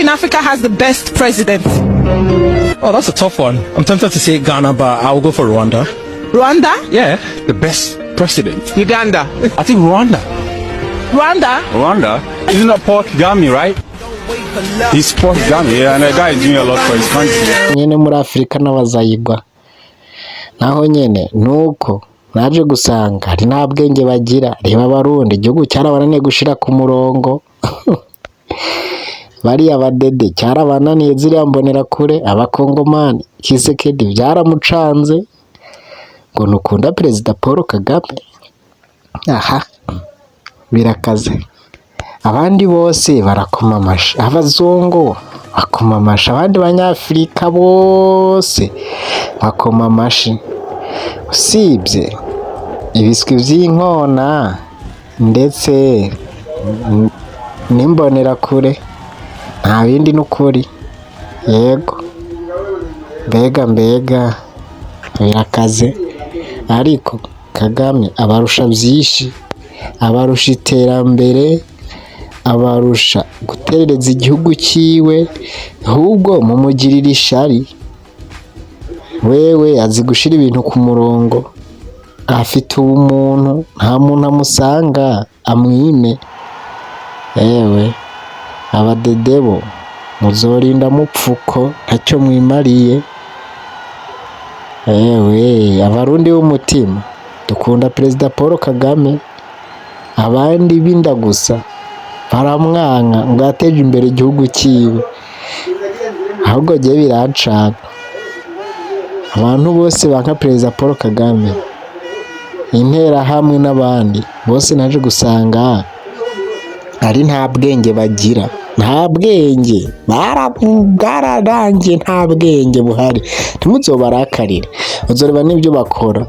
in Africa has the best president? Oh, that's a tough one. I'm tempted to say Ghana, but I'll go for Rwanda. Rwanda? Yeah, the best president. Uganda? I think Rwanda. Rwanda? Rwanda? Isn't that Paul Kagame, right? He's Paul Kagame, yeah, and the guy is doing a lot for his country. Nyene muri Afrika n'abazayigwa. Naho nyene nuko naje gusanga ari nta bwenge bagira. Reba abarundi igihugu cyarabananiye gushira ku murongo. Bari abadede cyarabananiye ziriya mbonera kure abakongomani Kisekedi byaramucanze ngo nukunda Perezida Paul Kagame. Aha birakaze. Abandi bose barakoma amashi, abazungu bakoma amashi, abandi banyafrika bose bakoma amashi. Usibye ibiswi by'inkona ndetse n'imbonera kure nta bindi n'ukuri. Yego mbega birakaze, ariko Kagame abarusha byinshi, abarusha iterambere, abarusha guterereza igihugu cyiwe, ahubwo mumugirira ishari. Wewe azi gushira ibintu ku murongo, afite ubumuntu, nta muntu amusanga amwime. Ewe abadedebo muzorinda mupfuko ntacyo mwimariye. Ewe abarundi b'umutima dukunda Perezida Paul Kagame, abandi binda gusa baramwanka ngo ateje imbere igihugu cyiwe. Ahubwo giye birancana abantu bose banka Perezida Paul Kagame, intera hamwe n'abandi bose naje gusanga ari nta bwenge bagira, nta bwenge bwararangiye, nta bwenge buhari. Ntimuzobarakarire, uzoreba n'ibyo bakora.